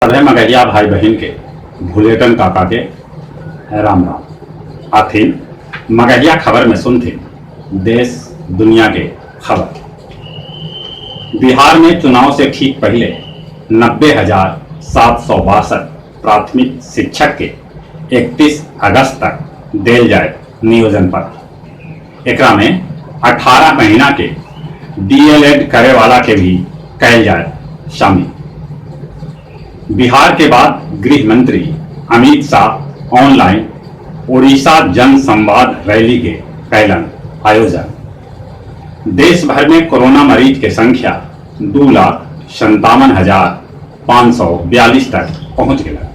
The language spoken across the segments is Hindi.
सभे मगहिया भाई बहन के भूलेटन काका के राम राम। आथिन मगहिया खबर में सुनथिन देश दुनिया के खबर। बिहार में चुनाव से ठीक पहले 90,762 प्राथमिक शिक्षक के 31 अगस्त तक देल जाए नियोजन पर। एकरा में 18 महीना के DLED करे वाला के भी कैल जाए शामिल। बिहार के बाद गृह मंत्री अमित शाह ऑनलाइन ओडिशा जन संवाद रैली के कैलन आयोजन। देश भर में कोरोना मरीज के संख्या 2,57,542 तक पहुंच गया।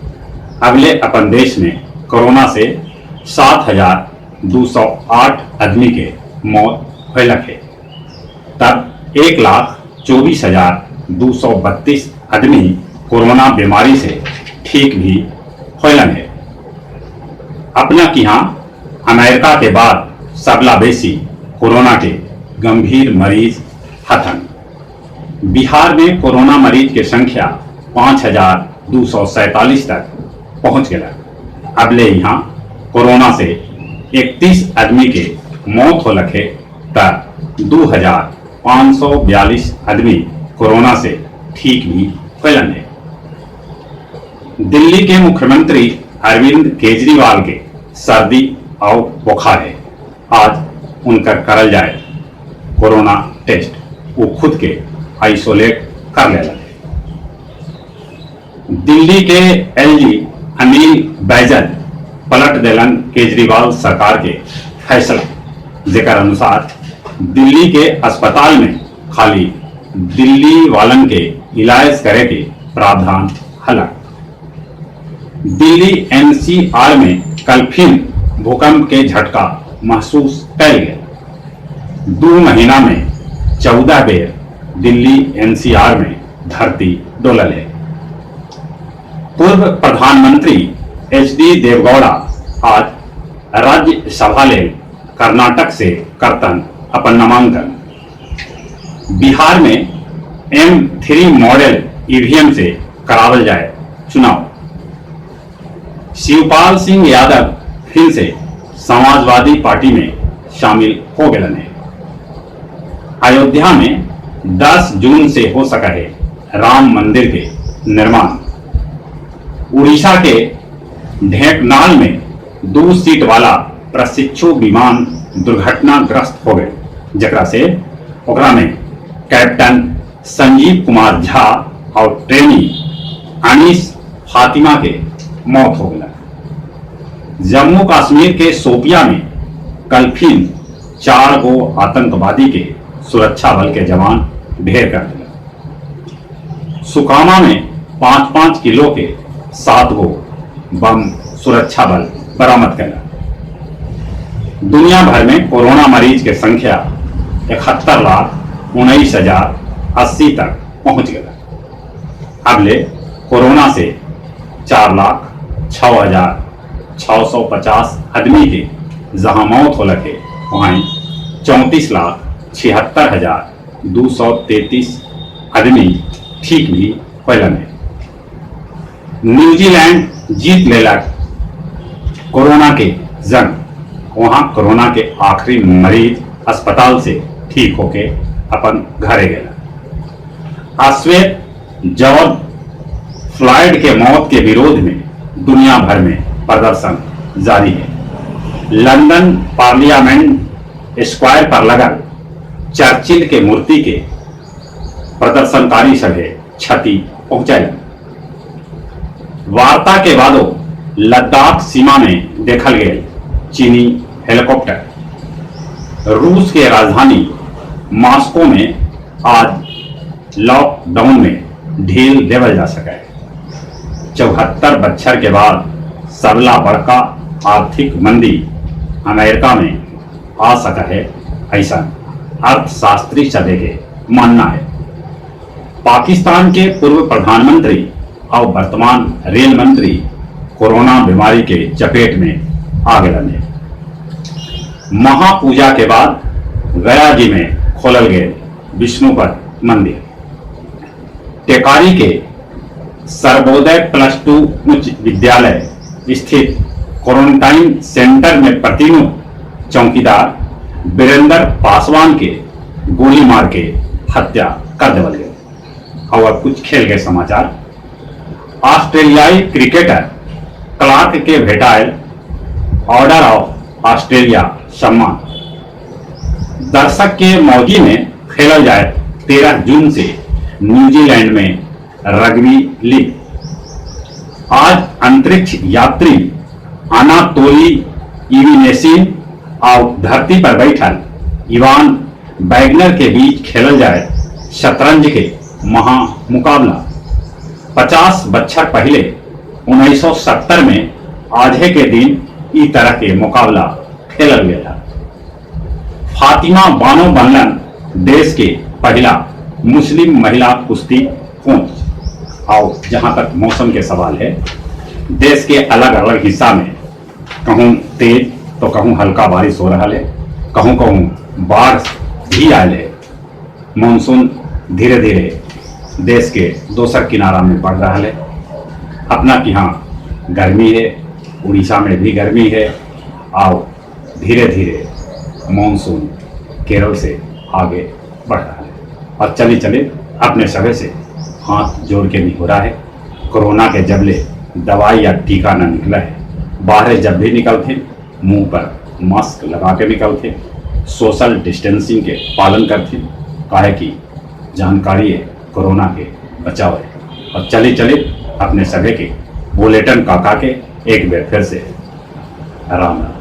अगले अपन देश में कोरोना से 7,208 आदमी के मौत हुलक है। तब 1,24,232 आदमी कोरोना बीमारी से ठीक भी होलन है। अपना कि यहाँ अमेरिका के बाद सबला बेसी कोरोना के गंभीर मरीज हथन। बिहार में कोरोना मरीज के संख्या 5,247 तक पहुंच गया। अबले यहाँ कोरोना से 31 आदमी के मौत होलक है। तब 2,542 आदमी कोरोना से ठीक भी होलन है। दिल्ली के मुख्यमंत्री अरविंद केजरीवाल के सर्दी और बुखार है। आज उनका करल जाए कोरोना टेस्ट। वो खुद के आइसोलेट कर ले लगे। दिल्ली के LG अनिल बैजल पलट देलन केजरीवाल सरकार के फैसला, जेकर अनुसार दिल्ली के अस्पताल में खाली दिल्ली वालन के इलाज करे के प्रावधान हलक। दिल्ली NCR में कल फिर भूकंप के झटका महसूस कैल गया। 2 महीना में 14 बेर दिल्ली NCR में धरती डोलल है। पूर्व प्रधानमंत्री HD देवगौड़ा आज राज्यसभा ले कर्नाटक से करतन अपन नामांकन। बिहार में M3 मॉडल EVM से करावल जाए चुनाव। शिवपाल सिंह यादव फिर से समाजवादी पार्टी में शामिल हो गए हैं। अयोध्या में 10 जून से हो सका है राम मंदिर के निर्माण। उड़ीसा के ढेंकनाल में 2 सीट वाला प्रशिक्षु विमान दुर्घटनाग्रस्त हो गए, जकरा से ओकरा में कैप्टन संजीव कुमार झा और ट्रेनी अनीस फातिमा के मौत हो गया। जम्मू कश्मीर के शोपिया में कल फिर 4 गो आतंकवादी के सुरक्षा बल के जवान ढेर कर दिया। सुकामा में 5-5 किलो के 7 गो बम सुरक्षा बल बरामद किया। दुनिया भर में कोरोना मरीज के संख्या 71,19,080 तक पहुंच गया। अगले कोरोना से 4,06,650 आदमी के जहां मौत हो लगे, वहीं 34,76,233 आदमी ठीक भी होलन है। न्यूजीलैंड जीत लेलक कोरोना के जंग। वहां कोरोना के आखिरी मरीज अस्पताल से ठीक होके अपन घरे गया। अश्वेत जॉर्ज फ्लॉयड के मौत के विरोध में दुनिया भर में प्रदर्शन जारी है। लंदन पार्लियामेंट स्क्वायर पर लगा चर्चिल के मूर्ति के प्रदर्शनकारी सभे क्षति पहुंचाई। वार्ता के बादो लद्दाख सीमा में देखल गए चीनी हेलीकॉप्टर। रूस के राजधानी मॉस्को में आज लॉकडाउन में ढील देवल जा सका है। 74 बछर के बाद सबला बड़का आर्थिक मंदी अमेरिका में आ सका है, ऐसा अर्थशास्त्री सभे के मानना है। पाकिस्तान के पूर्व प्रधानमंत्री और वर्तमान रेल मंत्री कोरोना बीमारी के चपेट में आ गए हैं। महापूजा के बाद गया जी में खोलल गए विष्णुपद मंदिर। टेकारी के सर्वोदय +2 उच्च विद्यालय स्थित क्वारंटाइन सेंटर में प्रतिदिन चौकीदार वीरेंद्र पासवान के गोली मार के हत्या कर देवल गए। और कुछ खेल के समाचार। ऑस्ट्रेलियाई क्रिकेटर क्लार्क के भेटायल ऑर्डर ऑफ ऑस्ट्रेलिया सम्मान। दर्शक के मौजी में खेला जाए 13 जून से न्यूजीलैंड में रग्बी लीग। आज अंतरिक्ष यात्री अनातोली इविनेसिन और धरती पर बैठल इवान वैगनर के बीच खेलल जाए शतरंज के महामुकाबला। 50 बछर पहले 1970 में आजे के दिन इस तरह के मुकाबला खेलल गया। फातिमा बानो बनलन देश के पहला मुस्लिम महिला कुश्ती कोच। और जहां तक मौसम के सवाल है, देश के अलग अलग हिस्सा में कहूं तेज तो कहूं हल्का बारिश हो रहा है, कहूं कहूं बाढ़ भी आयल है। मानसून धीरे धीरे देश के दोसर किनारा में बढ़ रहा है। अपना कि यहाँ गर्मी है, उड़ीसा में भी गर्मी है और धीरे धीरे मानसून केरल से आगे बढ़ रहा है। और चले चले अपने सभी से हाथ जोड़ के नहीं हो रहा है। कोरोना के जबले दवाई या टीका न निकला है, बाहर जब भी निकलते मुंह पर मास्क लगा के निकलते, सोशल डिस्टेंसिंग के पालन करते, काहे कि जानकारी है कोरोना के बचाव है। और चले चले अपने सभी के बुलेटिन काका के एक बार फिर से राम राम।